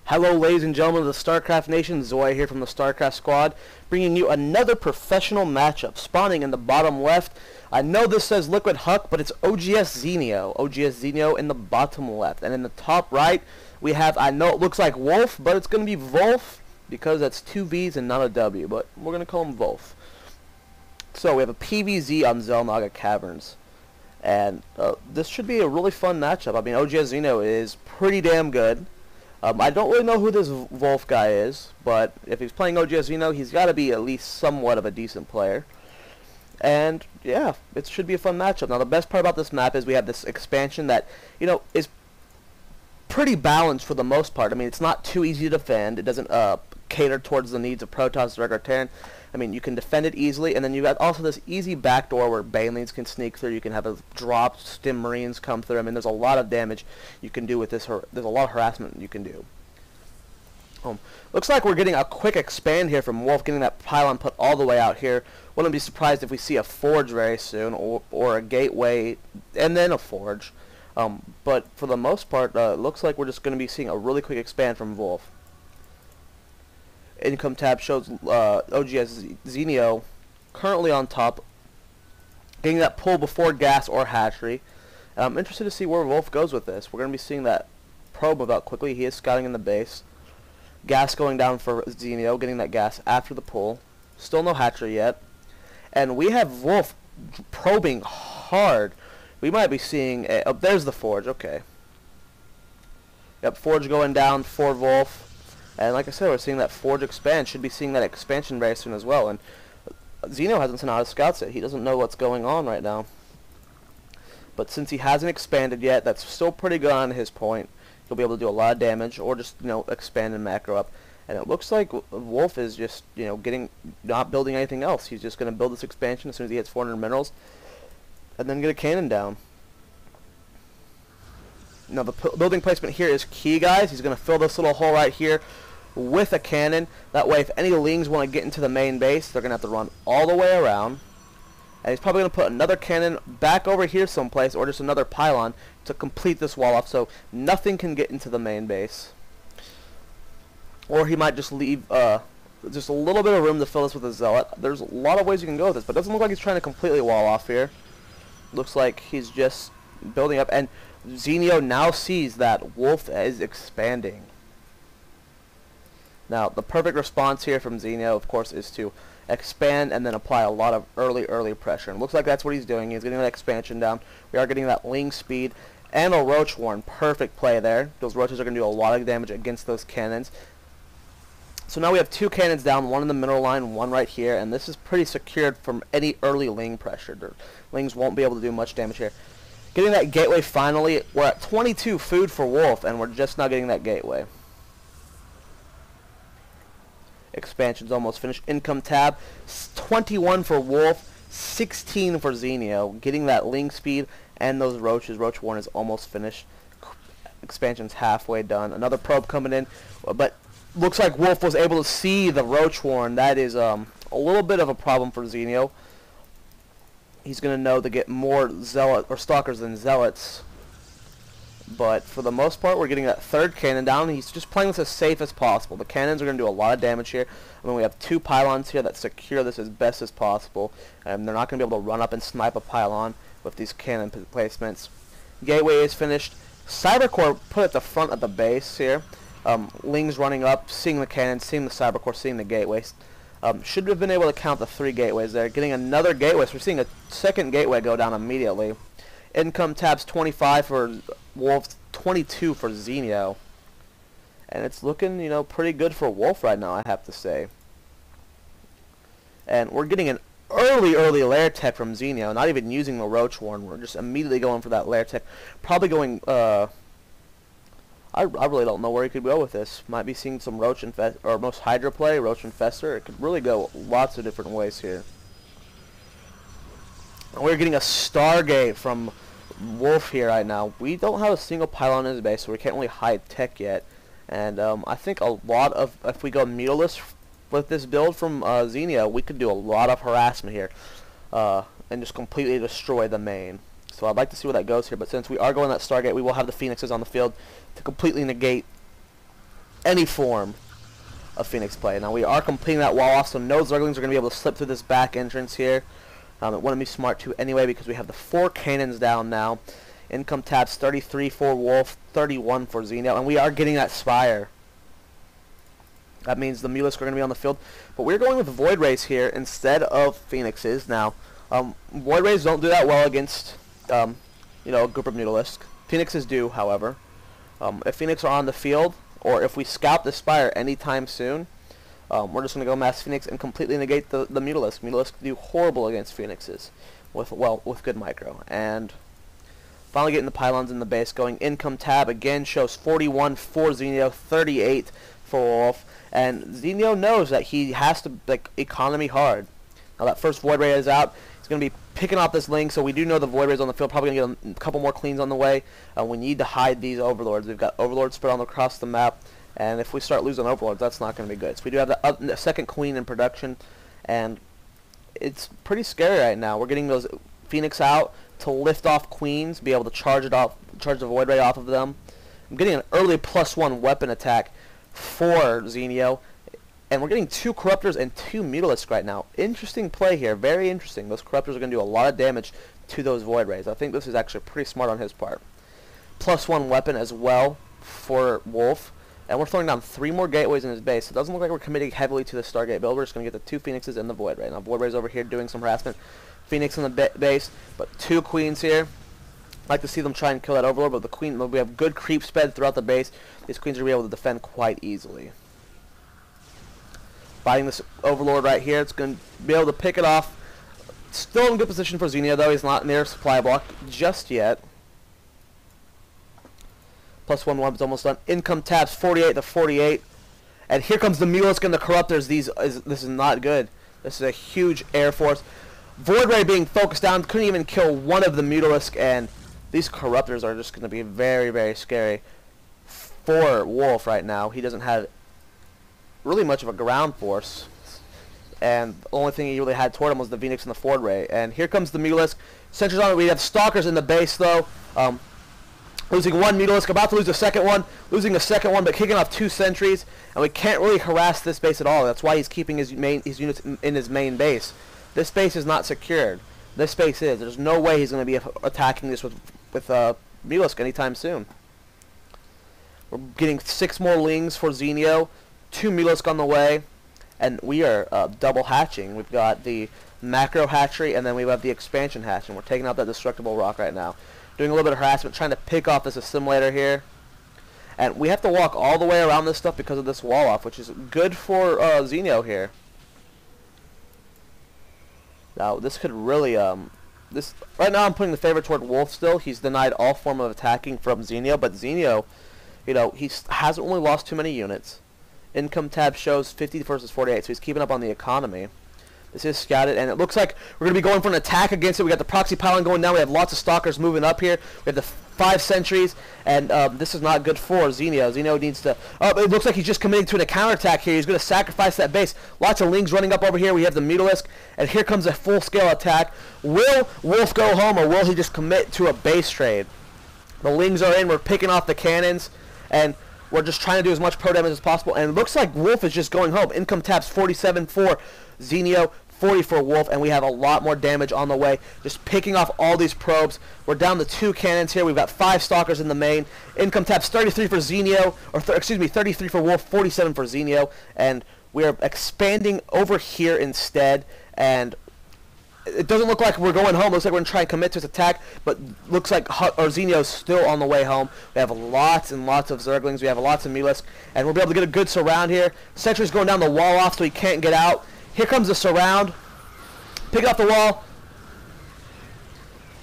Hello ladies and gentlemen of the StarCraft Nation, Zoya here from the StarCraft Squad, bringing you another professional matchup, spawning in the bottom left. I know this says Liquid Huck, but it's OGS Zenio. OGS Zenio in the bottom left. And in the top right, we have, I know it looks like Wolf, but it's going to be VoLf, because that's two V's and not a W, but we're going to call him VoLf. So we have a PVZ on Zelnaga Caverns. And this should be a really fun matchup. I mean, OGS Zenio is pretty damn good. I don't really know who this VoLf guy is, but if he's playing OGS Zenio, he's got to be at least somewhat of a decent player. And yeah, it should be a fun matchup. Now, the best part about this map is we have this expansion that, you know, is pretty balanced for the most part. I mean, it's not too easy to defend. It doesn't cater towards the needs of Protoss or regular Terran. I mean, you can defend it easily, and then you've got also this easy backdoor where Banelings can sneak through. You can have a drop, Stim Marines come through. I mean, there's a lot of damage you can do with this. There's a lot of harassment you can do. Looks like we're getting a quick expand here from Wolf, getting that pylon put all the way out here. Wouldn't be surprised if we see a forge very soon, or a gateway, and then a forge. But for the most part, it looks like we're just going to be seeing a really quick expand from Wolf. Income tab shows OGS Zenio currently on top, getting that pull before gas or hatchery. And I'm interested to see where Wolf goes with this. We're going to be seeing that probe move out quickly. He is scouting in the base. Gas going down for Zenio, getting that gas after the pull. Still no hatchery yet. And we have Wolf probing hard. We might be seeing a... Oh, there's the forge. Okay. Yep, forge going down for Wolf. And like I said, we're seeing that forge expand. Should be seeing that expansion very soon as well. And Zenio hasn't sent out his scouts yet. He doesn't know what's going on right now. But since he hasn't expanded yet, that's still pretty good on his point. He'll be able to do a lot of damage, or just, you know, expand and macro up. And it looks like Wolf is just, you know, not building anything else. He's just going to build this expansion as soon as he hits 400 minerals, and then get a cannon down. Now the building placement here is key, guys. He's going to fill this little hole right here with a cannon. That way, if any Lings want to get into the main base, they're going to have to run all the way around. And he's probably going to put another cannon back over here someplace, or just another pylon to complete this wall off, so nothing can get into the main base. Or he might just leave just a little bit of room to fill this with a zealot. There's a lot of ways you can go with this, but it doesn't look like he's trying to completely wall off here. Looks like he's just building up, and Zenio now sees that Wolf is expanding. Now, the perfect response here from Zenio, of course, is to expand and then apply a lot of early pressure. And it looks like that's what he's doing. He's getting that expansion down. We are getting that Ling speed and a Roach Warren. Perfect play there. Those Roaches are going to do a lot of damage against those cannons. So now we have two cannons down, one in the middle line, one right here, and this is pretty secured from any early Ling pressure. The Lings won't be able to do much damage here. Getting that gateway finally. We're at 22 food for Wolf, and we're just not getting that gateway. Expansion's almost finished. Income tab, 21 for Wolf, 16 for Zenio. Getting that Ling speed and those Roaches. Roach Warren is almost finished. Expansion's halfway done. Another probe coming in, but looks like Wolf was able to see the Roach Warren. That is a little bit of a problem for Zenio. He's going to know to get more Zealot or Stalkers than Zealots. But for the most part, we're getting that third cannon down. He's just playing this as safe as possible. The cannons are going to do a lot of damage here. I mean, we have two pylons here that secure this as best as possible. And they're not going to be able to run up and snipe a pylon with these cannon placements. Gateway is finished. Cybercore put at the front of the base here. Ling's running up, seeing the cannon, seeing the Cybercore, seeing the gateways. Should have been able to count the 3 gateways there. Getting another gateway. So we're seeing a second gateway go down immediately. Income tabs 25 for Wolf, 22 for Zenio. And it's looking, you know, pretty good for Wolf right now, I have to say. And we're getting an early lair tech from Zenio, not even using the Roach Warren. We're just immediately going for that lair tech. Probably going, I really don't know where he could go with this. Might be seeing some Roach Infest, or most Hydra play, Roach Infestor. It could really go lots of different ways here. And we're getting a Stargate from Wolf here right now. We don't have a single pylon in his base, so we can't really hide tech yet. And I think a lot of, if we go Mutalist with this build from Zenio, we could do a lot of harassment here and just completely destroy the main. So I'd like to see where that goes here, but since we are going that Stargate, we will have the Phoenixes on the field to completely negate any form of Phoenix play. Now we are completing that wall off, so no Zerglings are going to be able to slip through this back entrance here. It wouldn't be smart to anyway because we have the 4 cannons down now. Income tabs 33 for Wolf, 31 for Zenio, and we are getting that Spire. That means the Mutalisk are going to be on the field, but we're going with Void Rays here instead of Phoenixes. Now, Void Rays don't do that well against, you know, a group of Mutalisk. Phoenixes do, however. If Phoenix are on the field, or if we scout the Spire anytime soon, we're just going to go Mass Phoenix and completely negate the Mutalisk. Mutalisk do horrible against Phoenixes with good micro. And finally getting the pylons in the base going. Income tab again shows 41 for Zenio, 38 for Wolf. And Zenio knows that he has to economy hard. Now that first Void Ray is out. He's going to be picking off this Ling, so we do know the Void Rays on the field. Probably going to get a couple more cleans on the way. We need to hide these Overlords. We've got Overlords spread all across the map. And if we start losing Overlords, that's not going to be good. So we do have the second Queen in production. And it's pretty scary right now. We're getting those Phoenix out to lift off Queens, be able to charge the Void Ray off of them. I'm getting an early +1 weapon attack for Zenio, and we're getting 2 Corruptors and 2 Mutalisks right now. Interesting play here, very interesting. Those Corruptors are going to do a lot of damage to those Void Rays. I think this is actually pretty smart on his part. +1 weapon as well for Wolf, and we're throwing down 3 more gateways in his base. It doesn't look like we're committing heavily to the Stargate build. We're just going to get the 2 Phoenixes and the Void Ray. Now Void Ray's over here doing some harassment. Phoenix in the base, but 2 Queens here. I'd like to see them try and kill that Overlord, but the Queen, we have good creep sped throughout the base. These Queens are going to be able to defend quite easily. Fighting this Overlord right here, it's going to be able to pick it off. Still in good position for Zenio, though. He's not near supply block just yet. +1 weapon's almost done. Income tabs 48 to 48. And here comes the Mutalisk and the Corruptors. This is not good. This is a huge air force. Void Ray being focused down, couldn't even kill one of the Mutalisk, and these Corruptors are just going to be very, very scary for Wolf right now. He doesn't have really much of a ground force, and the only thing he really had toward him was the Phoenix and the Void Ray. And here comes the Mutalisk. Sentries on it. We have Stalkers in the base, though. Losing 1 Mutalisk, about to lose the second one, losing the second one, but kicking off 2 sentries, and we can't really harass this base at all. That's why he's keeping his units in his main base. This base is not secured. This base is. There's no way he's going to be attacking this with Mutalisk anytime soon. We're getting 6 more Lings for Zenio, 2 Mutalisk on the way, and we are double hatching. We've got the macro hatchery, and then we have the expansion hatch, and we're taking out that destructible rock right now. Doing a little bit of harassment, trying to pick off this assimilator here. And we have to walk all the way around this stuff because of this wall off, which is good for Zenio here. Now, this could really, right now I'm putting the favor toward Wolf still. He's denied all form of attacking from Zenio, but Zenio, you know, he hasn't really lost too many units. Income tab shows 50 versus 48, so he's keeping up on the economy. This is scouted, and it looks like we're going to be going for an attack against it. We got the proxy pylon going down. We have lots of Stalkers moving up here. We have the 5 sentries, and this is not good for Zenio. Zenio needs to... it looks like he's just committing to a counterattack here. He's going to sacrifice that base. Lots of Lings running up over here. We have the Mutalisk, and here comes a full-scale attack. Will Wolf go home, or will he just commit to a base trade? The Lings are in. We're picking off the cannons, and we're just trying to do as much pro damage as possible. And it looks like Wolf is just going home. Income taps 47 for Zenio, 40 for Wolf, and we have a lot more damage on the way. Just picking off all these probes. We're down to 2 cannons here. We've got 5 Stalkers in the main. Income taps 33 for Zenio, or 33 for Wolf, 47 for Zenio, and we are expanding over here instead. And it doesn't look like we're going home. It looks like we're going to try and commit to this attack, but looks like Zenio's still on the way home. We have lots and lots of Zerglings. We have lots of Mutalisk, and we'll be able to get a good surround here. Sentry's going down the wall off so he can't get out. Here comes the surround. Pick it off the wall.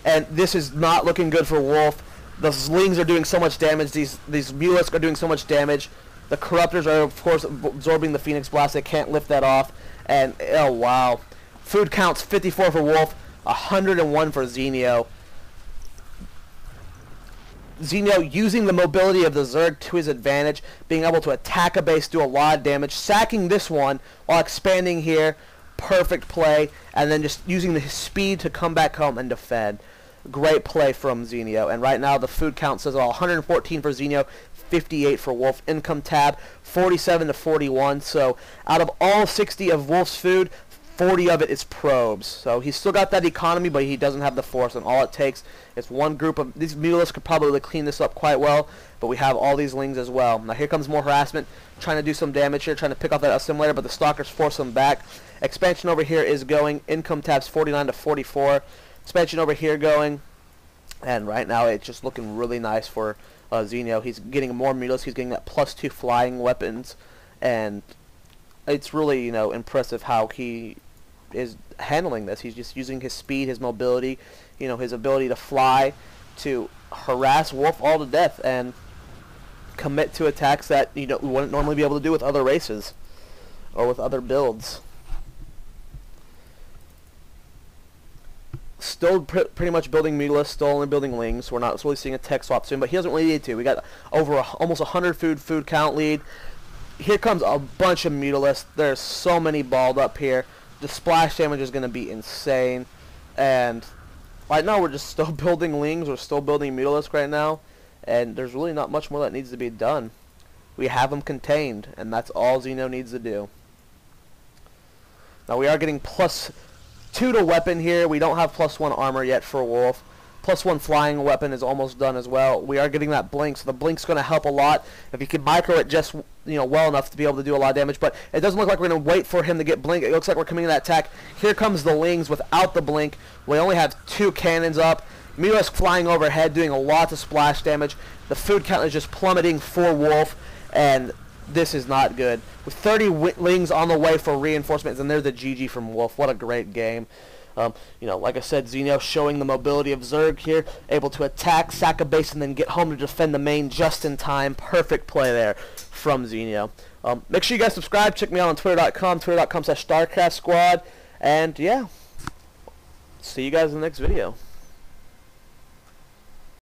And this is not looking good for Wolf. The Lings are doing so much damage. These Mutalisk are doing so much damage. The Corruptors are, of course, absorbing the Phoenix Blast. They can't lift that off. And, oh, wow. Food counts 54 for Wolf, 101 for Zenio. Zenio using the mobility of the Zerg to his advantage, being able to attack a base, do a lot of damage, sacking this one while expanding here. Perfect play, and then just using his speed to come back home and defend. Great play from Zenio, and right now the food count says 114 for Zenio, 58 for Wolf. Income tab 47 to 41. So out of all 60 of Wolf's food, 40 of it is probes. So he's still got that economy, but he doesn't have the force, and all it takes is one group of these mules could probably clean this up quite well, but we have all these lings as well. Now here comes more harassment, trying to do some damage here, trying to pick off that assimilator, but the stalkers force him back. Expansion over here is going. Income tabs 49 to 44. Expansion over here going, and right now it's just looking really nice for Zenio. He's getting more mules. He's getting that +2 flying weapons, and it's really, you know, impressive how he is handling this. He's just using his speed, his mobility, you know, his ability to fly to harass Wolf all to death and commit to attacks that, you know, we wouldn't normally be able to do with other races or with other builds. Still pretty much building Mutalisk, still only building Lings. We're not really seeing a tech swap soon, but he doesn't really need to. We got over almost 100 food count lead. Here comes a bunch of Mutalisks. There's so many balled up here. The splash damage is going to be insane. And right now we're just still building Lings. We're still building Mutalisk right now. And there's really not much more that needs to be done. We have them contained, and that's all Zenio needs to do. Now we are getting +2 to weapon here. We don't have +1 armor yet for Wolf. +1 flying weapon is almost done as well. We are getting that blink, so the blink's going to help a lot if you can micro it just, you know, well enough to be able to do a lot of damage. But it doesn't look like we're going to wait for him to get blink. It looks like we're coming in that attack. Here comes the Lings without the blink. We only have 2 cannons up. Mutalisk flying overhead, doing a lot of splash damage. The food count is just plummeting for Wolf, and this is not good. With 30 Lings on the way for reinforcements, and there's the GG from Wolf. What a great game. You know, like I said, Zenio showing the mobility of Zerg here, able to attack, sack a base, and then get home to defend the main just in time. Perfect play there from Zenio. Make sure you guys subscribe. Check me out on twitter.com, twitter.com/StarcraftSquad. And yeah, see you guys in the next video.